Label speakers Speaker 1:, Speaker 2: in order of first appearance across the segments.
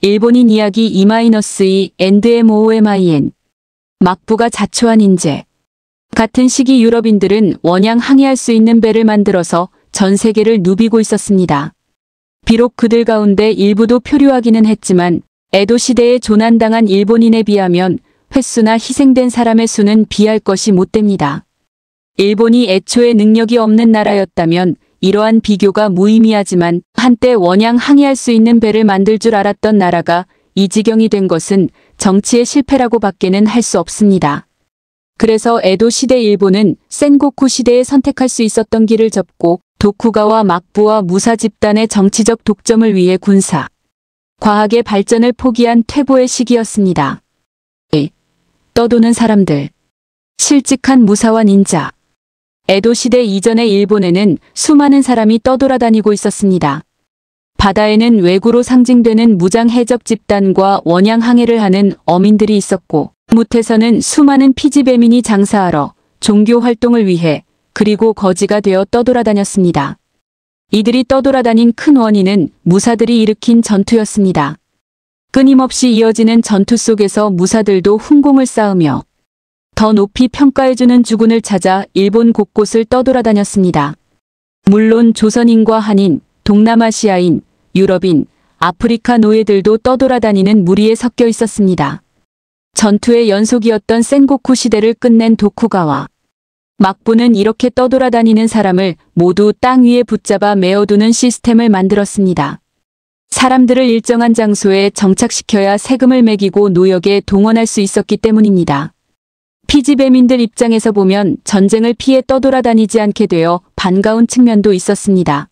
Speaker 1: 일본인 이야기 E-&MOMIN. 막부가 자초한 인재. 같은 시기 유럽인들은 원양 항해할 수 있는 배를 만들어서 전 세계를 누비고 있었습니다. 비록 그들 가운데 일부도 표류하기는 했지만 에도 시대에 조난당한 일본인에 비하면 횟수나 희생된 사람의 수는 비할 것이 못됩니다. 일본이 애초에 능력이 없는 나라였다면 이러한 비교가 무의미하지만 한때 원양 항해할 수 있는 배를 만들 줄 알았던 나라가 이 지경이 된 것은 정치의 실패라고 밖에는 할 수 없습니다. 그래서 에도 시대 일본은 센고쿠 시대에 선택할 수 있었던 길을 접고 도쿠가와 막부와 무사 집단의 정치적 독점을 위해 군사, 과학의 발전을 포기한 퇴보의 시기였습니다. 떠도는 사람들. 실직한 무사와 닌자. 에도 시대 이전의 일본에는 수많은 사람이 떠돌아다니고 있었습니다. 바다에는 외구로 상징되는 무장 해적 집단과 원양 항해를 하는 어민들이 있었고, 무태서는 수많은 피지배민이 장사하러 종교 활동을 위해 그리고 거지가 되어 떠돌아다녔습니다. 이들이 떠돌아다닌 큰 원인은 무사들이 일으킨 전투였습니다. 끊임없이 이어지는 전투 속에서 무사들도 훈공을 쌓으며 더 높이 평가해주는 주군을 찾아 일본 곳곳을 떠돌아다녔습니다. 물론 조선인과 한인, 동남아시아인, 유럽인, 아프리카 노예들도 떠돌아다니는 무리에 섞여 있었습니다. 전투의 연속이었던 센고쿠 시대를 끝낸 도쿠가와 막부는 이렇게 떠돌아다니는 사람을 모두 땅 위에 붙잡아 메어두는 시스템을 만들었습니다. 사람들을 일정한 장소에 정착시켜야 세금을 매기고 노역에 동원할 수 있었기 때문입니다. 피지배민들 입장에서 보면 전쟁을 피해 떠돌아다니지 않게 되어 반가운 측면도 있었습니다.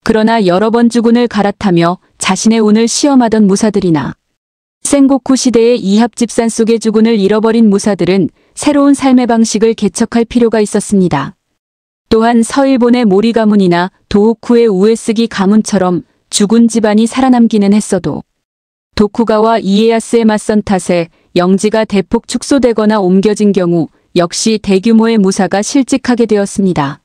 Speaker 1: 그러나 여러 번 주군을 갈아타며 자신의 운을 시험하던 무사들이나 센고쿠 시대의 이합 집산 속의 주군을 잃어버린 무사들은 새로운 삶의 방식을 개척할 필요가 있었습니다. 또한 서일본의 모리 가문이나 도호쿠의 우에스기 가문처럼 주군 집안이 살아남기는 했어도 도쿠가와 이에야스에 맞선 탓에 영지가 대폭 축소되거나 옮겨진 경우 역시 대규모의 무사가 실직하게 되었습니다.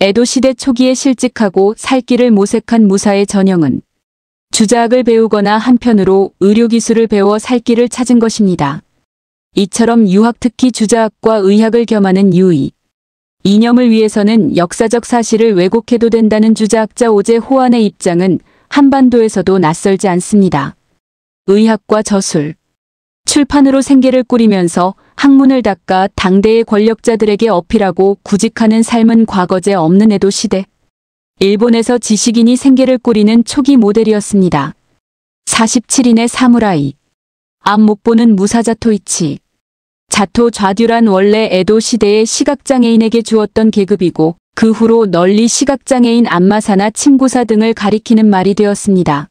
Speaker 1: 에도 시대 초기에 실직하고 살 길을 모색한 무사의 전형은 주자학을 배우거나 한편으로 의료기술을 배워 살 길을 찾은 것입니다. 이처럼 유학 특히 주자학과 의학을 겸하는 유의. 이념을 위해서는 역사적 사실을 왜곡해도 된다는 주자학자 오제 호안의 입장은 한반도에서도 낯설지 않습니다. 의학과 저술. 출판으로 생계를 꾸리면서 학문을 닦아 당대의 권력자들에게 어필하고 구직하는 삶은 과거제 없는 에도 시대. 일본에서 지식인이 생계를 꾸리는 초기 모델이었습니다. 47인의 사무라이. 앞 못 보는 무사자 토이치. 자토 좌듀란 원래 에도 시대의 시각장애인에게 주었던 계급이고 그 후로 널리 시각장애인 안마사나 친구사 등을 가리키는 말이 되었습니다.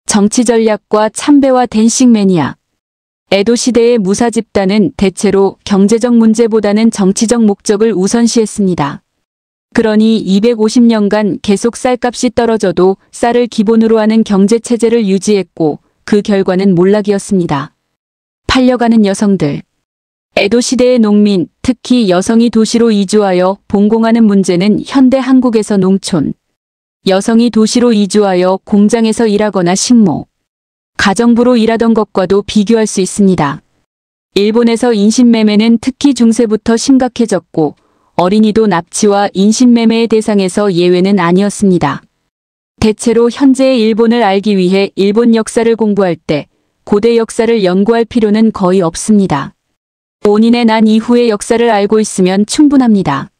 Speaker 1: 정치 전략과 참배와 댄싱 매니아. 에도 시대의 무사 집단은 대체로 경제적 문제보다는 정치적 목적을 우선시했습니다. 그러니 250년간 계속 쌀값이 떨어져도 쌀을 기본으로 하는 경제체제를 유지했고 그 결과는 몰락이었습니다. 팔려가는 여성들. 에도 시대의 농민, 특히 여성이 도시로 이주하여 봉공하는 문제는 현대 한국에서 농촌, 여성이 도시로 이주하여 공장에서 일하거나 식모, 가정부로 일하던 것과도 비교할 수 있습니다. 일본에서 인신매매는 특히 중세부터 심각해졌고 어린이도 납치와 인신매매의 대상에서 예외는 아니었습니다. 대체로 현재의 일본을 알기 위해 일본 역사를 공부할 때 고대 역사를 연구할 필요는 거의 없습니다. 온인의 난 이후의 역사를 알고 있으면 충분합니다.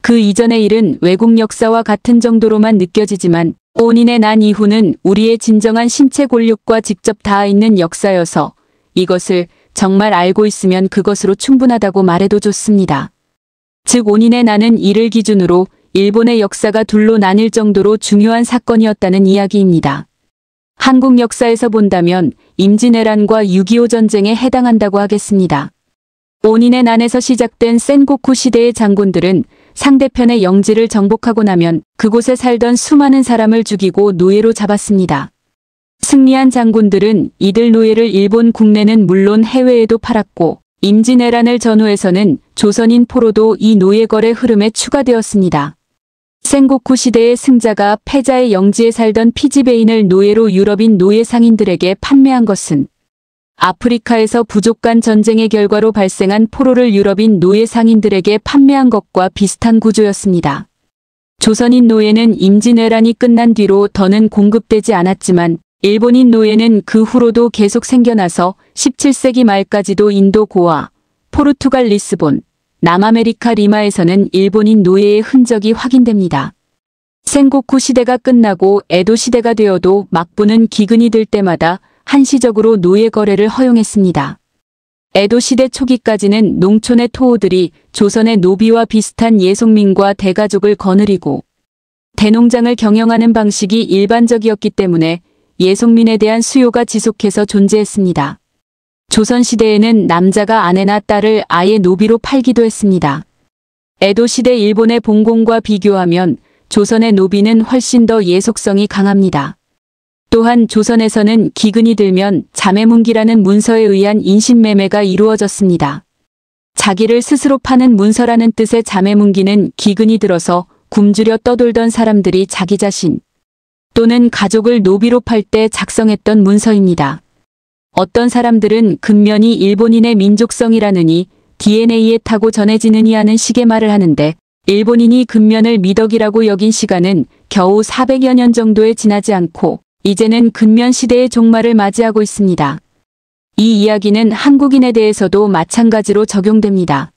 Speaker 1: 그 이전의 일은 외국 역사와 같은 정도로만 느껴지지만 온인의 난 이후는 우리의 진정한 신체 골육과 직접 닿아 있는 역사여서 이것을 정말 알고 있으면 그것으로 충분하다고 말해도 좋습니다. 즉 온인의 난은 이를 기준으로 일본의 역사가 둘로 나뉠 정도로 중요한 사건이었다는 이야기입니다. 한국 역사에서 본다면 임진왜란과 6.25 전쟁에 해당한다고 하겠습니다. 온인의 난에서 시작된 센고쿠 시대의 장군들은 상대편의 영지를 정복하고 나면 그곳에 살던 수많은 사람을 죽이고 노예로 잡았습니다. 승리한 장군들은 이들 노예를 일본 국내는 물론 해외에도 팔았고 임진왜란을 전후해서는 조선인 포로도 이 노예 거래 흐름에 추가되었습니다. 센고쿠 시대의 승자가 패자의 영지에 살던 피지배인을 노예로 유럽인 노예 상인들에게 판매한 것은 아프리카에서 부족 간 전쟁의 결과로 발생한 포로를 유럽인 노예 상인들에게 판매한 것과 비슷한 구조였습니다. 조선인 노예는 임진왜란이 끝난 뒤로 더는 공급되지 않았지만 일본인 노예는 그 후로도 계속 생겨나서 17세기 말까지도 인도 고아, 포르투갈 리스본, 남아메리카 리마에서는 일본인 노예의 흔적이 확인됩니다. 센고쿠 시대가 끝나고 에도 시대가 되어도 막부는 기근이 들 때마다 한시적으로 노예 거래를 허용했습니다. 에도 시대 초기까지는 농촌의 토호들이 조선의 노비와 비슷한 예속민과 대가족을 거느리고 대농장을 경영하는 방식이 일반적이었기 때문에 예속민에 대한 수요가 지속해서 존재했습니다. 조선시대에는 남자가 아내나 딸을 아예 노비로 팔기도 했습니다. 에도시대 일본의 봉공과 비교하면 조선의 노비는 훨씬 더 예속성이 강합니다. 또한 조선에서는 기근이 들면 자매문기라는 문서에 의한 인신매매가 이루어졌습니다. 자기를 스스로 파는 문서라는 뜻의 자매문기는 기근이 들어서 굶주려 떠돌던 사람들이 자기 자신 또는 가족을 노비로 팔 때 작성했던 문서입니다. 어떤 사람들은 근면이 일본인의 민족성이라느니 DNA에 타고 전해지느니 하는 식의 말을 하는데 일본인이 근면을 미덕이라고 여긴 시간은 겨우 400여 년 정도에 지나지 않고 이제는 근면 시대의 종말을 맞이하고 있습니다. 이 이야기는 한국인에 대해서도 마찬가지로 적용됩니다.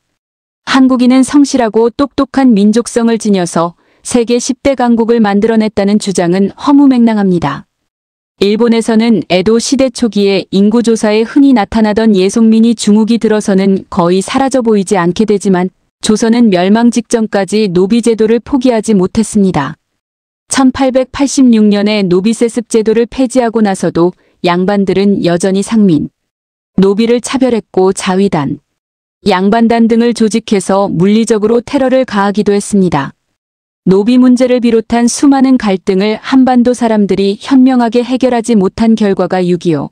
Speaker 1: 한국인은 성실하고 똑똑한 민족성을 지녀서 세계 10대 강국을 만들어냈다는 주장은 허무맹랑합니다. 일본에서는 에도 시대 초기에 인구조사에 흔히 나타나던 예속민이 중국이 들어서는 거의 사라져 보이지 않게 되지만 조선은 멸망 직전까지 노비제도를 포기하지 못했습니다. 1886년에 노비세습 제도를 폐지하고 나서도 양반들은 여전히 상민, 노비를 차별했고 자위단, 양반단 등을 조직해서 물리적으로 테러를 가하기도 했습니다. 노비 문제를 비롯한 수많은 갈등을 한반도 사람들이 현명하게 해결하지 못한 결과가 6.25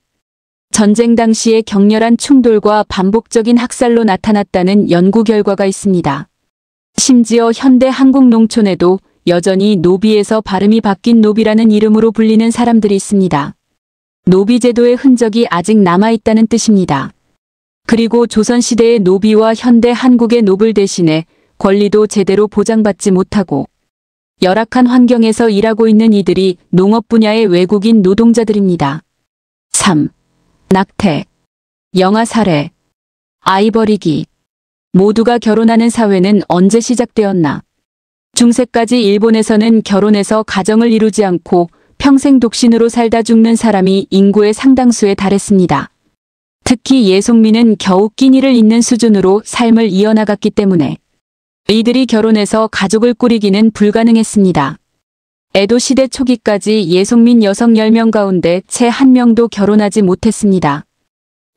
Speaker 1: 전쟁 당시의 격렬한 충돌과 반복적인 학살로 나타났다는 연구 결과가 있습니다. 심지어 현대 한국 농촌에도 여전히 노비에서 발음이 바뀐 노비라는 이름으로 불리는 사람들이 있습니다. 노비 제도의 흔적이 아직 남아있다는 뜻입니다. 그리고 조선시대의 노비와 현대 한국의 노블 대신에 권리도 제대로 보장받지 못하고 열악한 환경에서 일하고 있는 이들이 농업 분야의 외국인 노동자들입니다. 3. 낙태, 영아 살해, 아이 버리기. 모두가 결혼하는 사회는 언제 시작되었나? 중세까지 일본에서는 결혼해서 가정을 이루지 않고 평생 독신으로 살다 죽는 사람이 인구의 상당수에 달했습니다. 특히 예속민은 겨우 끼니를 잇는 수준으로 삶을 이어나갔기 때문에 이들이 결혼해서 가족을 꾸리기는 불가능했습니다. 에도 시대 초기까지 예속민 여성 10명 가운데 채 1명도 결혼하지 못했습니다.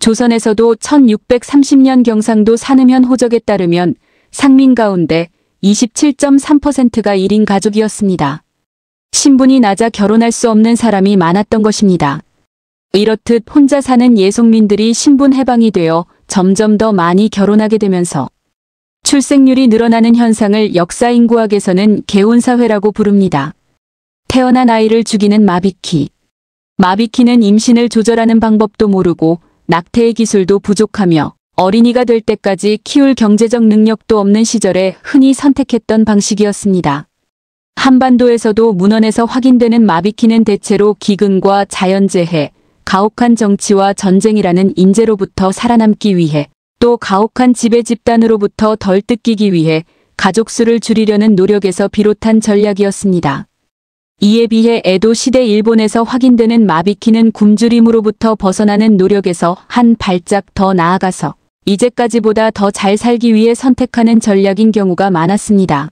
Speaker 1: 조선에서도 1630년 경상도 산음현 호적에 따르면 상민 가운데 27.3%가 1인 가족이었습니다. 신분이 낮아 결혼할 수 없는 사람이 많았던 것입니다. 이렇듯 혼자 사는 예속민들이 신분 해방이 되어 점점 더 많이 결혼하게 되면서 출생률이 늘어나는 현상을 역사인구학에서는 개혼사회라고 부릅니다. 태어난 아이를 죽이는 마비키. 마비키는 임신을 조절하는 방법도 모르고 낙태의 기술도 부족하며 어린이가 될 때까지 키울 경제적 능력도 없는 시절에 흔히 선택했던 방식이었습니다. 한반도에서도 문헌에서 확인되는 마비키는 대체로 기근과 자연재해, 가혹한 정치와 전쟁이라는 인재로부터 살아남기 위해 또 가혹한 지배 집단으로부터 덜 뜯기기 위해 가족 수를 줄이려는 노력에서 비롯한 전략이었습니다. 이에 비해 에도 시대 일본에서 확인되는 마비키는 굶주림으로부터 벗어나는 노력에서 한 발짝 더 나아가서 이제까지보다 더 잘 살기 위해 선택하는 전략인 경우가 많았습니다.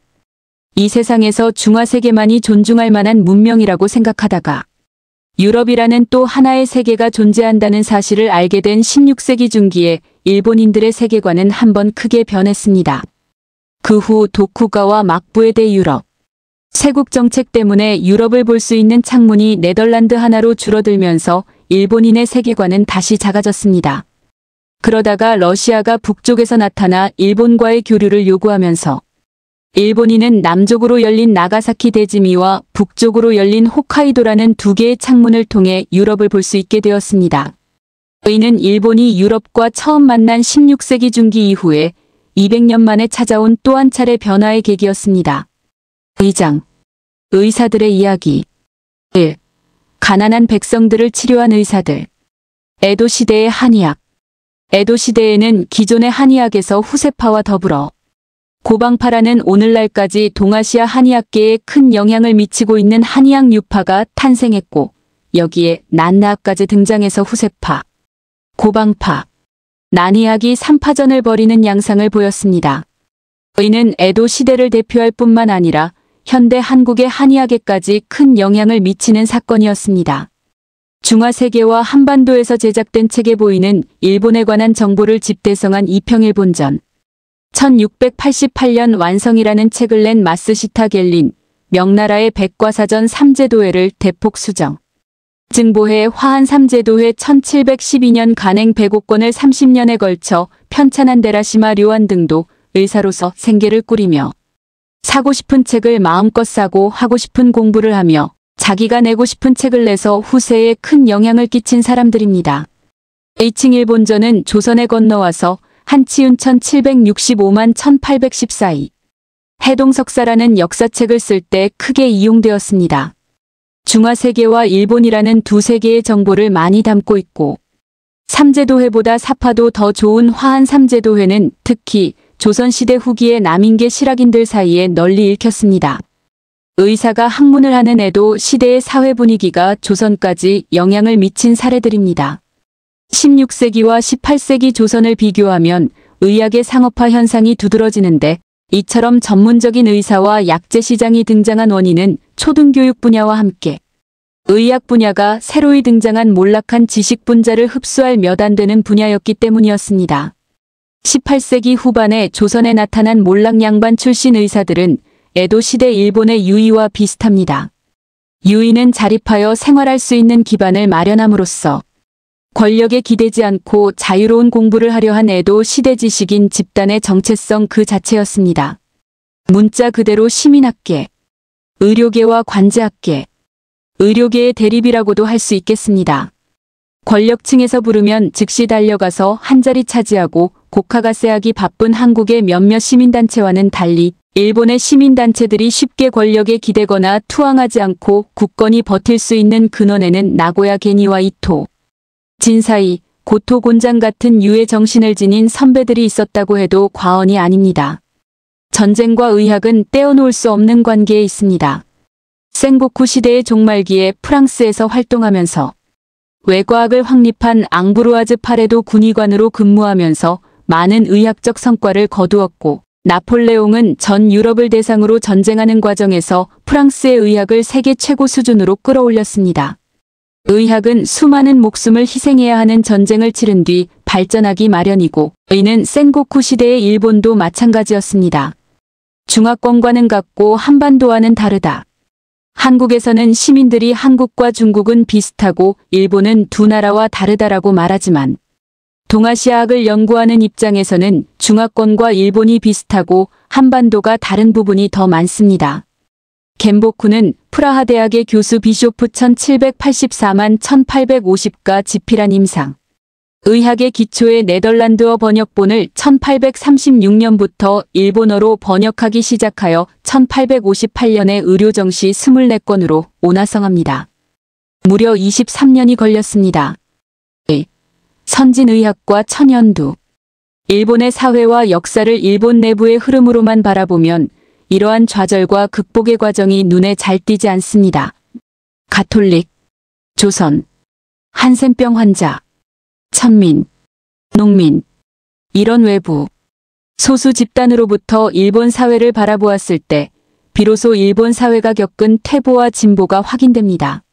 Speaker 1: 이 세상에서 중화세계만이 존중할 만한 문명이라고 생각하다가 유럽이라는 또 하나의 세계가 존재한다는 사실을 알게 된 16세기 중기에 일본인들의 세계관은 한번 크게 변했습니다. 그 후 도쿠가와 막부에 대해 유럽. 세국 정책 때문에 유럽을 볼 수 있는 창문이 네덜란드 하나로 줄어들면서 일본인의 세계관은 다시 작아졌습니다. 그러다가 러시아가 북쪽에서 나타나 일본과의 교류를 요구하면서 일본인은 남쪽으로 열린 나가사키 대지미와 북쪽으로 열린 홋카이도라는 두 개의 창문을 통해 유럽을 볼 수 있게 되었습니다. 이는 일본이 유럽과 처음 만난 16세기 중기 이후에 200년 만에 찾아온 또 한 차례 변화의 계기였습니다. 의장, 의사들의 이야기. 1. 가난한 백성들을 치료한 의사들. 에도 시대의 한의학. 에도 시대에는 기존의 한의학에서 후세파와 더불어 고방파라는 오늘날까지 동아시아 한의학계에 큰 영향을 미치고 있는 한의학 유파가 탄생했고, 여기에 난나학까지 등장해서 후세파, 고방파, 난의학이 3파전을 벌이는 양상을 보였습니다. 이는 에도 시대를 대표할 뿐만 아니라 현대 한국의 한의학에까지 큰 영향을 미치는 사건이었습니다. 중화세계와 한반도에서 제작된 책에 보이는 일본에 관한 정보를 집대성한 이평일본전. 1688년 완성이라는 책을 낸 마스시타 겔린, 명나라의 백과사전 삼제도회를 대폭 수정. 증보해 화한 삼제도회 1712년 간행 105건을 30년에 걸쳐 편찬한 데라시마 료안 등도 의사로서 생계를 꾸리며 사고 싶은 책을 마음껏 사고 하고 싶은 공부를 하며 자기가 내고 싶은 책을 내서 후세에 큰 영향을 끼친 사람들입니다. 이칭일본전은 조선에 건너와서 한치운 1765만 1814이 해동석사라는 역사책을 쓸 때 크게 이용되었습니다. 중화세계와 일본이라는 두 세계의 정보를 많이 담고 있고 삼제도회보다 사파도 더 좋은 화한 삼제도회는 특히 조선시대 후기의 남인계 실학인들 사이에 널리 읽혔습니다. 의사가 학문을 하는 에도 시대의 사회 분위기가 조선까지 영향을 미친 사례들입니다. 16세기와 18세기 조선을 비교하면 의학의 상업화 현상이 두드러지는데 이처럼 전문적인 의사와 약재 시장이 등장한 원인은 초등교육 분야와 함께 의학 분야가 새로이 등장한 몰락한 지식 분자를 흡수할 몇 안 되는 분야였기 때문이었습니다. 18세기 후반에 조선에 나타난 몰락 양반 출신 의사들은 에도 시대 일본의 유의와 비슷합니다. 유의는 자립하여 생활할 수 있는 기반을 마련함으로써 권력에 기대지 않고 자유로운 공부를 하려 한 에도 시대 지식인 집단의 정체성 그 자체였습니다. 문자 그대로 시민학계, 의료계와 관제학계, 의료계의 대립이라고도 할 수 있겠습니다. 권력층에서 부르면 즉시 달려가서 한자리 차지하고 곡하가세하기 바쁜 한국의 몇몇 시민단체와는 달리 일본의 시민단체들이 쉽게 권력에 기대거나 투항하지 않고 굳건히 버틸 수 있는 근원에는 나고야 게니와 이토, 진사이, 고토 곤장 같은 유의 정신을 지닌 선배들이 있었다고 해도 과언이 아닙니다. 전쟁과 의학은 떼어놓을 수 없는 관계에 있습니다. 생고쿠 시대의 종말기에 프랑스에서 활동하면서 외과학을 확립한 앙브루아즈 파레도 군의관으로 근무하면서 많은 의학적 성과를 거두었고 나폴레옹은 전 유럽을 대상으로 전쟁하는 과정에서 프랑스의 의학을 세계 최고 수준으로 끌어올렸습니다. 의학은 수많은 목숨을 희생해야 하는 전쟁을 치른 뒤 발전하기 마련이고 이는 센고쿠 시대의 일본도 마찬가지였습니다. 중화권과는 같고 한반도와는 다르다. 한국에서는 시민들이 한국과 중국은 비슷하고 일본은 두 나라와 다르다라고 말하지만 동아시아학을 연구하는 입장에서는 중화권과 일본이 비슷하고 한반도가 다른 부분이 더 많습니다. 겐보쿠는 프라하 대학의 교수 비쇼프 1784만 1850가 집필한 임상. 의학의 기초의 네덜란드어 번역본을 1836년부터 일본어로 번역하기 시작하여 1858년에 의료정시 24권으로 온화성합니다. 무려 23년이 걸렸습니다. 선진의학과 천연두. 일본의 사회와 역사를 일본 내부의 흐름으로만 바라보면 이러한 좌절과 극복의 과정이 눈에 잘 띄지 않습니다. 가톨릭, 조선, 한센병 환자, 천민, 농민, 이런 외부, 소수 집단으로부터 일본 사회를 바라보았을 때 비로소 일본 사회가 겪은 퇴보와 진보가 확인됩니다.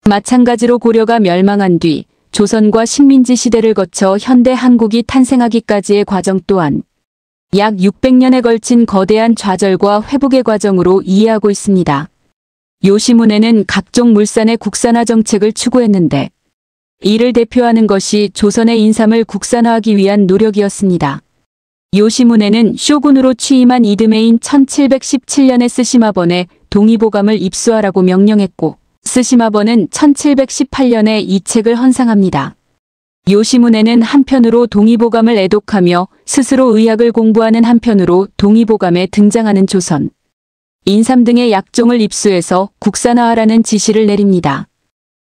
Speaker 1: 마찬가지로 고려가 멸망한 뒤 조선과 식민지 시대를 거쳐 현대 한국이 탄생하기까지의 과정 또한 약 600년에 걸친 거대한 좌절과 회복의 과정으로 이해하고 있습니다. 요시무네는 각종 물산의 국산화 정책을 추구했는데 이를 대표하는 것이 조선의 인삼을 국산화하기 위한 노력이었습니다. 요시무네는 쇼군으로 취임한 이듬해인 1717년에 스시마번에 동의보감을 입수하라고 명령했고 스시마번은 1718년에 이 책을 헌상합니다. 요시무네는 한편으로 동의보감을 애독하며 스스로 의학을 공부하는 한편으로 동의보감에 등장하는 조선, 인삼 등의 약종을 입수해서 국산화하라는 지시를 내립니다.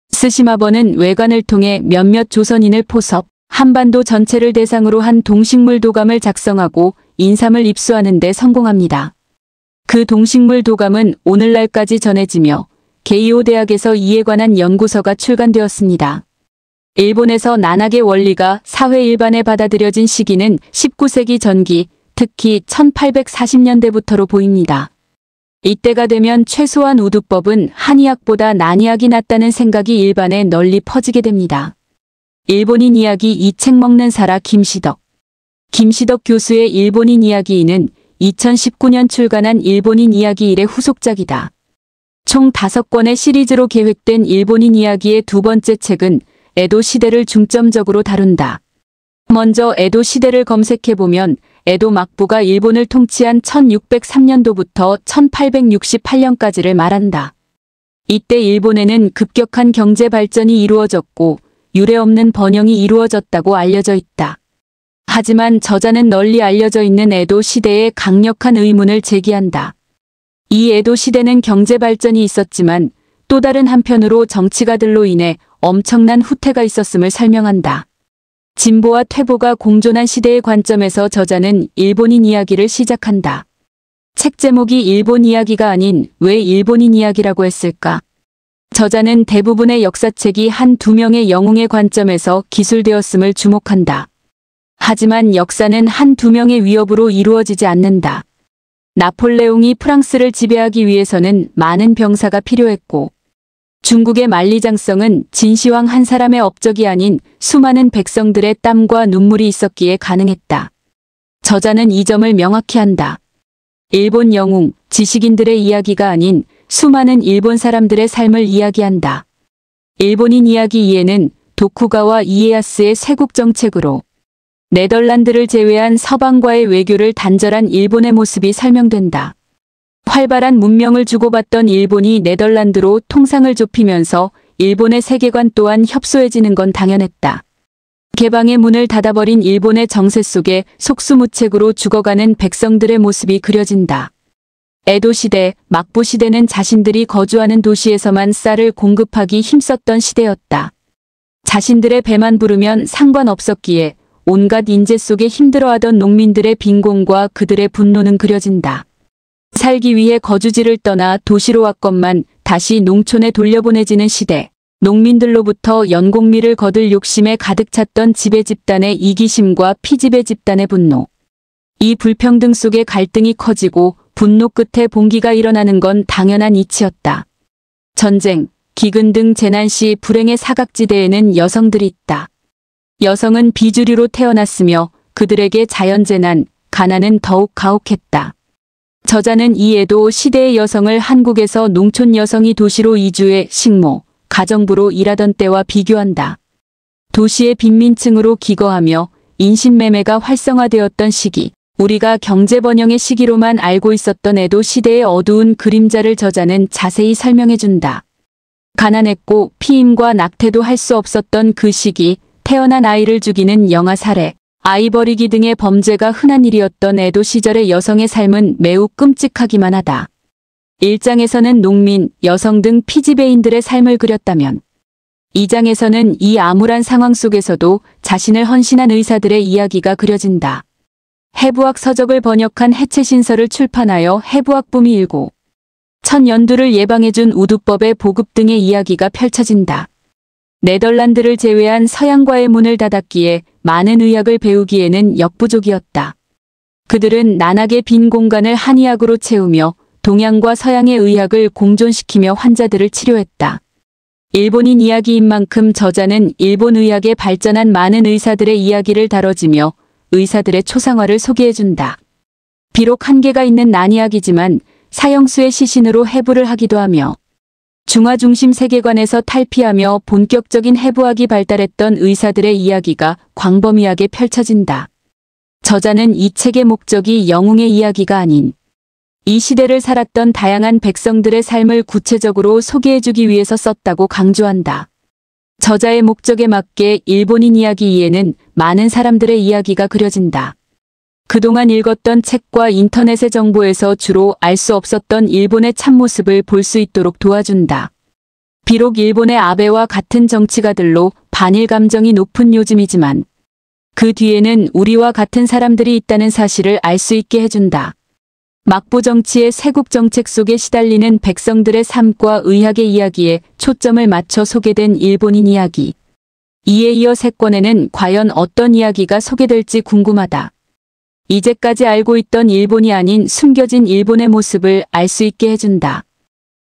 Speaker 1: 스시마번은 외관을 통해 몇몇 조선인을 포섭, 한반도 전체를 대상으로 한 동식물 도감을 작성하고 인삼을 입수하는 데 성공합니다. 그 동식물 도감은 오늘날까지 전해지며 게이오 대학에서 이에 관한 연구서가 출간되었습니다. 일본에서 난학의 원리가 사회 일반에 받아들여진 시기는 19세기 전기, 특히 1840년대부터로 보입니다. 이때가 되면 최소한 우두법은 한의학보다 난의학이 낫다는 생각이 일반에 널리 퍼지게 됩니다. 일본인 이야기 이 책 먹는 사라 김시덕. 김시덕 교수의 일본인 이야기는 2019년 출간한 일본인 이야기 1의 후속작이다. 총 5권의 시리즈로 계획된 일본인 이야기의 두 번째 책은 에도 시대를 중점적으로 다룬다. 먼저 에도 시대를 검색해보면 에도 막부가 일본을 통치한 1603년도부터 1868년까지를 말한다. 이때 일본에는 급격한 경제 발전이 이루어졌고 유례없는 번영이 이루어졌다고 알려져 있다. 하지만 저자는 널리 알려져 있는 에도 시대에 강력한 의문을 제기한다. 이 에도 시대는 경제 발전이 있었지만 또 다른 한편으로 정치가들로 인해 엄청난 후퇴가 있었음을 설명한다. 진보와 퇴보가 공존한 시대의 관점에서 저자는 일본인 이야기를 시작한다. 책 제목이 일본 이야기가 아닌 왜 일본인 이야기라고 했을까? 저자는 대부분의 역사책이 한두 명의 영웅의 관점에서 기술되었음을 주목한다. 하지만 역사는 한두 명의 위협으로 이루어지지 않는다. 나폴레옹이 프랑스를 지배하기 위해서는 많은 병사가 필요했고 중국의 만리장성은 진시황 한 사람의 업적이 아닌 수많은 백성들의 땀과 눈물이 있었기에 가능했다. 저자는 이 점을 명확히 한다. 일본 영웅, 지식인들의 이야기가 아닌 수많은 일본 사람들의 삶을 이야기한다. 일본인 이야기 2에는 도쿠가와 이에야스의 쇄국 정책으로 네덜란드를 제외한 서방과의 외교를 단절한 일본의 모습이 설명된다. 활발한 문명을 주고받던 일본이 네덜란드로 통상을 좁히면서 일본의 세계관 또한 협소해지는 건 당연했다. 개방의 문을 닫아버린 일본의 정세 속에 속수무책으로 죽어가는 백성들의 모습이 그려진다. 에도 시대, 막부 시대는 자신들이 거주하는 도시에서만 쌀을 공급하기 힘썼던 시대였다. 자신들의 배만 부르면 상관없었기에 온갖 인재 속에 힘들어하던 농민들의 빈곤과 그들의 분노는 그려진다. 살기 위해 거주지를 떠나 도시로 왔건만 다시 농촌에 돌려보내지는 시대. 농민들로부터 연공미를 거둘 욕심에 가득 찼던 지배 집단의 이기심과 피지배 집단의 분노. 이 불평등 속에 갈등이 커지고 분노 끝에 봉기가 일어나는 건 당연한 이치였다. 전쟁, 기근 등 재난 시 불행의 사각지대에는 여성들이 있다. 여성은 비주류로 태어났으며 그들에게 자연재난, 가난은 더욱 가혹했다. 저자는 이에도 시대의 여성을 한국에서 농촌 여성이 도시로 이주해 식모, 가정부로 일하던 때와 비교한다. 도시의 빈민층으로 기거하며 인신매매가 활성화되었던 시기, 우리가 경제번영의 시기로만 알고 있었던 에도 시대의 어두운 그림자를 저자는 자세히 설명해준다. 가난했고 피임과 낙태도 할 수 없었던 그 시기, 태어난 아이를 죽이는 영아 살해, 아이 버리기 등의 범죄가 흔한 일이었던 에도 시절의 여성의 삶은 매우 끔찍하기만 하다. 1장에서는 농민, 여성 등 피지배인들의 삶을 그렸다면 2장에서는 이 암울한 상황 속에서도 자신을 헌신한 의사들의 이야기가 그려진다. 해부학 서적을 번역한 해체신서를 출판하여 해부학붐이 일고 천연두를 예방해준 우두법의 보급 등의 이야기가 펼쳐진다. 네덜란드를 제외한 서양과의 문을 닫았기에 많은 의학을 배우기에는 역부족이었다. 그들은 난학의 빈 공간을 한의학으로 채우며 동양과 서양의 의학을 공존시키며 환자들을 치료했다. 일본인 이야기인 만큼 저자는 일본 의학에 발전한 많은 의사들의 이야기를 다뤄지며 의사들의 초상화를 소개해준다. 비록 한계가 있는 난의학이지만 사형수의 시신으로 해부를 하기도 하며 중화중심 세계관에서 탈피하며 본격적인 해부학이 발달했던 의사들의 이야기가 광범위하게 펼쳐진다. 저자는 이 책의 목적이 영웅의 이야기가 아닌 이 시대를 살았던 다양한 백성들의 삶을 구체적으로 소개해주기 위해서 썼다고 강조한다. 저자의 목적에 맞게 일본인 이야기 이에는 많은 사람들의 이야기가 그려진다. 그동안 읽었던 책과 인터넷의 정보에서 주로 알 수 없었던 일본의 참모습을 볼 수 있도록 도와준다. 비록 일본의 아베와 같은 정치가들로 반일 감정이 높은 요즘이지만 그 뒤에는 우리와 같은 사람들이 있다는 사실을 알 수 있게 해준다. 막부 정치의 세국 정책 속에 시달리는 백성들의 삶과 의학의 이야기에 초점을 맞춰 소개된 일본인 이야기. 이에 이어 세 권에는 과연 어떤 이야기가 소개될지 궁금하다. 이제까지 알고 있던 일본이 아닌 숨겨진 일본의 모습을 알 수 있게 해준다.